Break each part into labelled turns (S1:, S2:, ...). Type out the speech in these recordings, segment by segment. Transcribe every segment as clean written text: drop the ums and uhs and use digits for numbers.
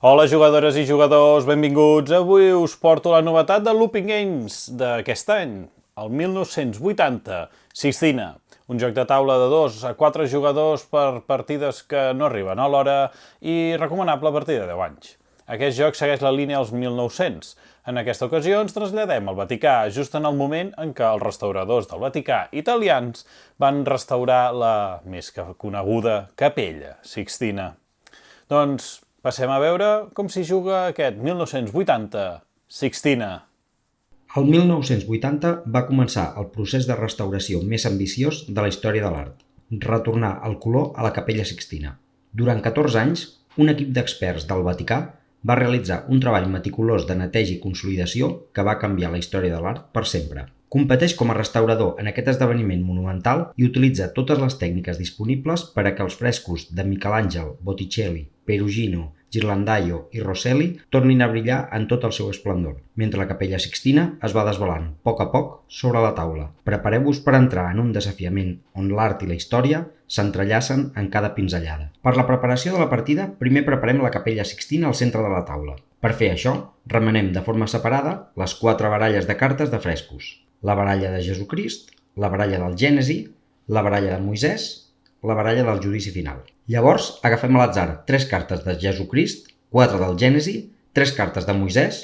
S1: Hola jugadores i jugadors, benvinguts. Avui us porto la novetat de Looping Games d'aquest any, el 1980, Sixtina, un joc de taula de 2 a 4 jugadors per partides que no arriben a l'hora i recomanable a partir de 10 anys. Aquest joc segueix la línia dels 1900. En aquesta ocasió ens traslladem al Vaticà, just en el moment en què els restauradors del Vaticà italians van restaurar la més que coneguda Capella Sixtina. Doncs passem a veure com s'hi juga aquest 1980 Sixtina.
S2: El 1980 va començar el procés de restauració més ambiciós de la història de l'art, retornar el color a la Capella Sixtina. Durant 14 anys, un equip d'experts del Vaticà va realitzar un treball meticulós de neteja i consolidació que va canviar la història de l'art per sempre. Competeix com a restaurador en aquest esdeveniment monumental i utilitza totes les tècniques disponibles per a que els frescos de Michelangelo, Botticelli, Perugino, Ghirlandaio i Rosselli tornin a brillar en tot el seu esplendor, mentre la Capella Sixtina es va desvelant, a poc, sobre la taula. Prepareu-vos per entrar en un desafiament on l'art i la història s'entrellacen en cada pinzellada. Per la preparació de la partida, primer preparem la Capella Sixtina al centre de la taula. Per fer això, remenem de forma separada les 4 baralles de cartes de frescos. La baralla de Jesucrist, la baralla del Gènesi, la baralla de Moisès, la baralla del Judici Final. Llavors, agafem a l'atzar 3 cartes de Jesucrist, 4 del Gènesi, 3 cartes de Moisès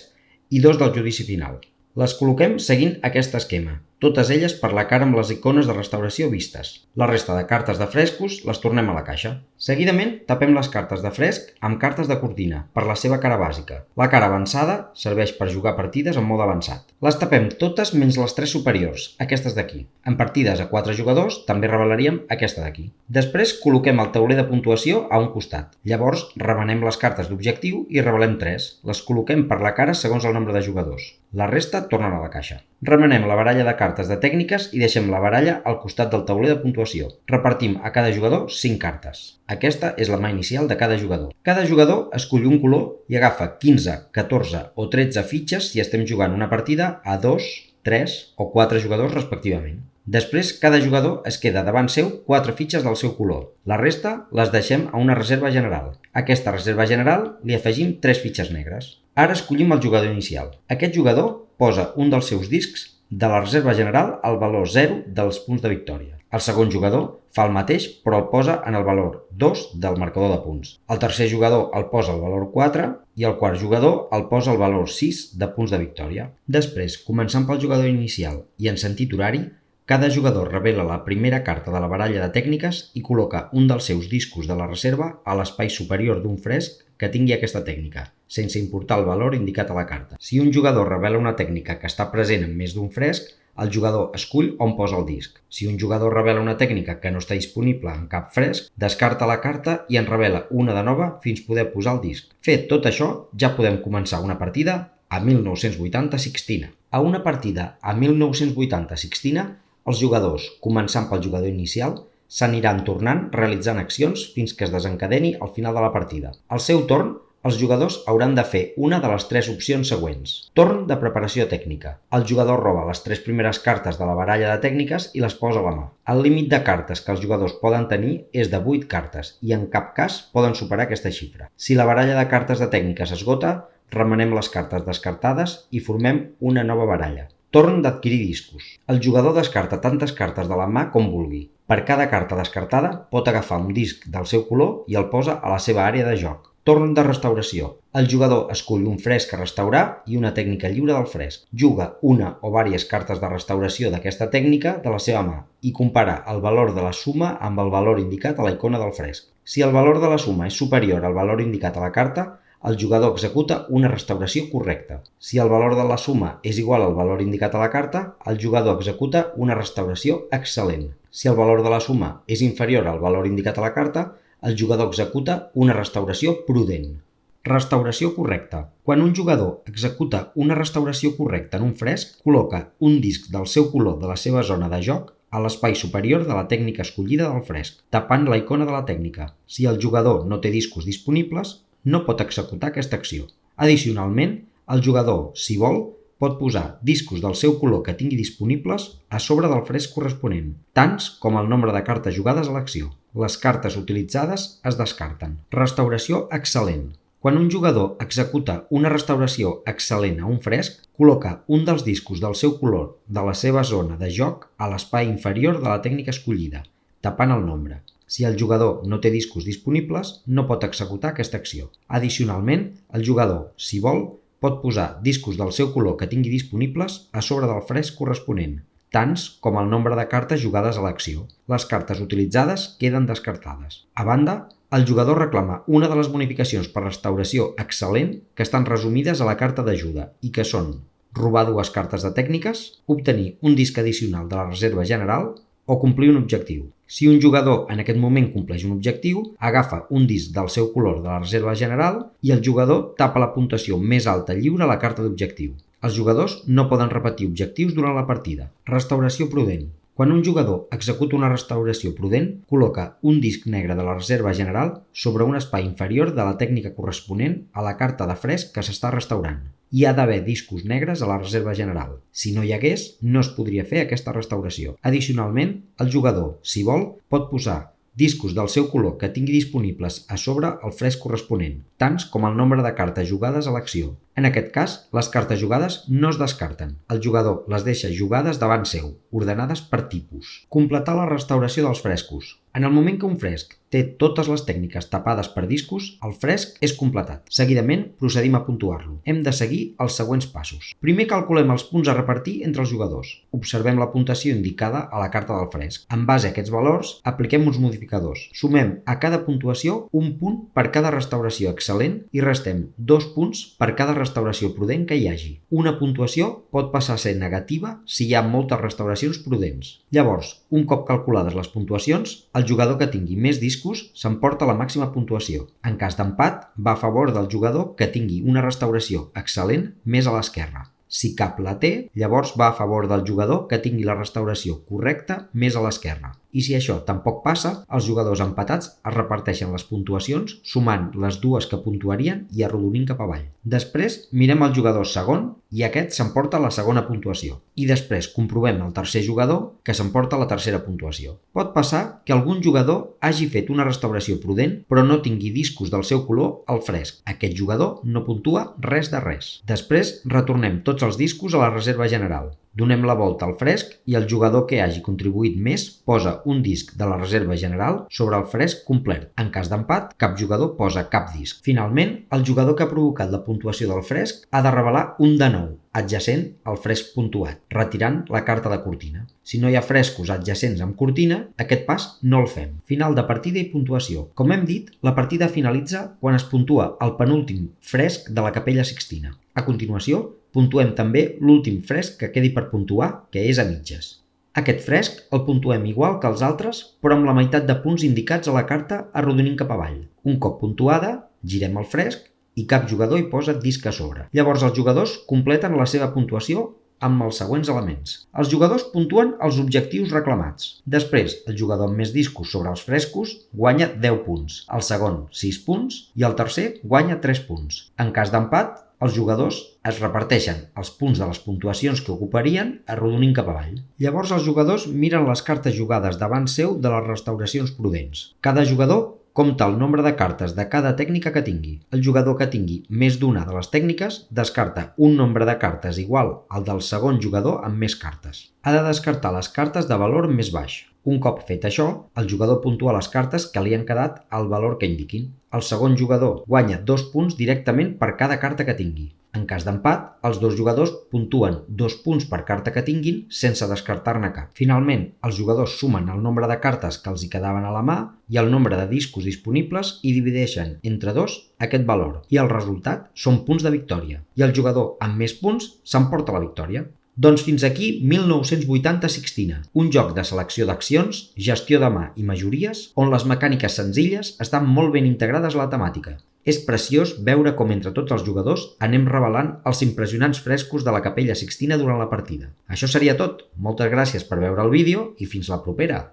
S2: i 2 del Judici Final. Les col·loquem seguint aquest esquema, totes elles per la cara amb les icones de restauració vistes. La resta de cartes de frescos les tornem a la caixa. Seguidament, tapem les cartes de fresc amb cartes de cortina, per la seva cara bàsica. La cara avançada serveix per jugar partides en mode avançat. Les tapem totes menys les 3 superiors, aquestes d'aquí. En partides a 4 jugadors també revelaríem aquesta d'aquí. Després col·loquem el tauler de puntuació a un costat. Llavors, remenem les cartes d'objectiu i revelem 3. Les col·loquem per la cara segons el nombre de jugadors. La resta tornen a la caixa. Remenem la baralla de cartes de tècniques i deixem la baralla al costat del tauler de puntuació. Repartim a cada jugador 5 cartes. Aquesta és la mà inicial de cada jugador. Cada jugador escull un color i agafa 15, 14 o 13 fitxes si estem jugant una partida a 2, 3 o 4 jugadors respectivament. Després, cada jugador es queda davant seu 4 fitxes del seu color. La resta les deixem a una reserva general. A aquesta reserva general li afegim 3 fitxes negres. Ara escollim el jugador inicial. Aquest jugador posa un dels seus discs de la reserva general al valor 0 dels punts de victòria. El segon jugador fa el mateix però el posa en el valor 2 del marcador de punts. El tercer jugador el posa al valor 4 i el quart jugador el posa al valor 6 de punts de victòria. Després, començant pel jugador inicial i en sentit horari, cada jugador revela la primera carta de la baralla de tècniques i col·loca un dels seus discos de la reserva a l'espai superior d'un fresc que tingui aquesta tècnica, sense importar el valor indicat a la carta. Si un jugador revela una tècnica que està present en més d'un fresc, el jugador escull on posa el disc. Si un jugador revela una tècnica que no està disponible en cap fresc, descarta la carta i en revela una de nova fins poder posar el disc. Fet tot això, ja podem començar una partida a 1980 Sixtina. A una partida a 1980 Sixtina, els jugadors, començant pel jugador inicial, s'aniran tornant realitzant accions fins que es desencadeni al final de la partida. Al seu torn, els jugadors hauran de fer una de les 3 opcions següents. Torn de preparació tècnica. El jugador roba les 3 primeres cartes de la baralla de tècniques i les posa a la mà. El límit de cartes que els jugadors poden tenir és de 8 cartes i en cap cas poden superar aquesta xifra. Si la baralla de cartes de tècniques esgota, remenem les cartes descartades i formem una nova baralla. Torn d'adquirir discos. El jugador descarta tantes cartes de la mà com vulgui. Per cada carta descartada pot agafar un disc del seu color i el posa a la seva àrea de joc. Torn de restauració. El jugador escull un fresc a restaurar i una tècnica lliure del fresc. Juga una o diverses cartes de restauració d'aquesta tècnica de la seva mà i compara el valor de la suma amb el valor indicat a la icona del fresc. Si el valor de la suma és superior al valor indicat a la carta, el jugador executa una restauració correcta. Si el valor de la suma és igual al valor indicat a la carta, el jugador executa una restauració excel·lent. Si el valor de la suma és inferior al valor indicat a la carta, el jugador executa una restauració prudent. Restauració correcta. Quan un jugador executa una restauració correcta en un fresc, col·loca un disc del seu color de la seva zona de joc a l'espai superior de la tècnica escollida del fresc, tapant la icona de la tècnica. Si el jugador no té discos disponibles, no pot executar aquesta acció. Addicionalment, el jugador, si vol, pot posar discos del seu color que tingui disponibles a sobre del fresc corresponent, tants com el nombre de cartes jugades a l'acció. Les cartes utilitzades es descarten. Restauració excel·lent. Quan un jugador executa una restauració excel·lent a un fresc, col·loca un dels discos del seu color de la seva zona de joc a l'espai inferior de la tècnica escollida, tapant el nombre. Si el jugador no té discos disponibles, no pot executar aquesta acció. Addicionalment, el jugador, si vol, pot posar discos del seu color que tingui disponibles a sobre del fresc corresponent, tants com el nombre de cartes jugades a l'acció. Les cartes utilitzades queden descartades. A banda, el jugador reclama una de les bonificacions per restauració excel·lent que estan resumides a la carta d'ajuda i que són robar 2 cartes de tècniques, obtenir un disc addicional de la reserva general o complir un objectiu. Si un jugador en aquest moment compleix un objectiu, agafa un disc del seu color de la reserva general i el jugador tapa la puntuació més alta lliure a la carta d'objectiu. Els jugadors no poden repetir objectius durant la partida. Restauració prudent. Quan un jugador executa una restauració prudent, col·loca un disc negre de la reserva general sobre un espai inferior de la tècnica corresponent a la carta de fresc que s'està restaurant. Hi ha d'haver discos negres a la reserva general. Si no hi hagués, no es podria fer aquesta restauració. Addicionalment, el jugador, si vol, pot posar discos del seu color que tingui disponibles a sobre el fresc corresponent, tants com el nombre de cartes jugades a l'acció. En aquest cas, les cartes jugades no es descarten. El jugador les deixa jugades davant seu, ordenades per tipus. Completar la restauració dels frescos. En el moment que un fresc té totes les tècniques tapades per discos, el fresc és completat. Seguidament, procedim a puntuar-lo. Hem de seguir els següents passos. Primer calculem els punts a repartir entre els jugadors. Observem la puntuació indicada a la carta del fresc. En base a aquests valors, apliquem uns modificadors. Sumem a cada puntuació un punt per cada restauració excel·lent i restem 2 punts per cada restauració prudent que hi hagi. Una puntuació pot passar a ser negativa si hi ha moltes restauracions prudents. Llavors, un cop calculades les puntuacions, el jugador que tingui més discos s'emporta la màxima puntuació. En cas d'empat, va a favor del jugador que tingui una restauració excel·lent més a l'esquerra. Si cap la té, llavors va a favor del jugador que tingui la restauració correcta més a l'esquerra. I si això tampoc passa, els jugadors empatats es reparteixen les puntuacions sumant les dues que puntuarien i arrodonint cap avall. Després mirem el jugador segon i aquest s'emporta la segona puntuació. I després comprovem el tercer jugador que s'emporta la tercera puntuació. Pot passar que algun jugador hagi fet una restauració prudent però no tingui discos del seu color al fresc. Aquest jugador no puntua res de res. Després retornem tots els discos a la reserva general. Donem la volta al fresc i el jugador que hagi contribuït més posa un disc de la reserva general sobre el fresc complet. En cas d'empat, cap jugador posa cap disc. Finalment, el jugador que ha provocat la puntuació del fresc ha de revelar un de nou, adjacent al fresc puntuat, retirant la carta de cortina. Si no hi ha frescos adjacents amb cortina, aquest pas no el fem. Final de partida i puntuació. Com hem dit, la partida finalitza quan es puntua el penúltim fresc de la Capella Sixtina. A continuació, puntuem també l'últim fresc que quedi per puntuar, que és a mitges. Aquest fresc el puntuem igual que els altres, però amb la meitat de punts indicats a la carta arrodonint cap avall. Un cop puntuada, girem el fresc i cap jugador hi posa disc a sobre. Llavors els jugadors completen la seva puntuació amb els següents elements. Els jugadors puntuen els objectius reclamats. Després, el jugador amb més discos sobre els frescos guanya 10 punts, el segon 6 punts i el tercer guanya 3 punts. En cas d'empat, els jugadors es reparteixen els punts de les puntuacions que ocuparien arrodonint cap avall. Llavors els jugadors miren les cartes jugades davant seu de les restauracions prudents. Cada jugador compta el nombre de cartes de cada tècnica que tingui. El jugador que tingui més d'una de les tècniques descarta un nombre de cartes igual al del segon jugador amb més cartes. Ha de descartar les cartes de valor més baix. Un cop fet això, el jugador puntua les cartes que li han quedat al valor que indiquin. El segon jugador guanya 2 punts directament per cada carta que tingui. En cas d'empat, els dos jugadors puntuen 2 punts per carta que tinguin sense descartar-ne cap. Finalment, els jugadors sumen el nombre de cartes que els hi quedaven a la mà i el nombre de discos disponibles i divideixen entre 2 aquest valor. I el resultat són punts de victòria. I el jugador amb més punts s'emporta la victòria. Doncs fins aquí 1980 Sixtina, un joc de selecció d'accions, gestió de mà i majories, on les mecàniques senzilles estan molt ben integrades a la temàtica. És preciós veure com entre tots els jugadors anem revelant els impressionants frescos de la Capella Sixtina durant la partida. Això seria tot. Moltes gràcies per veure el vídeo i fins la propera!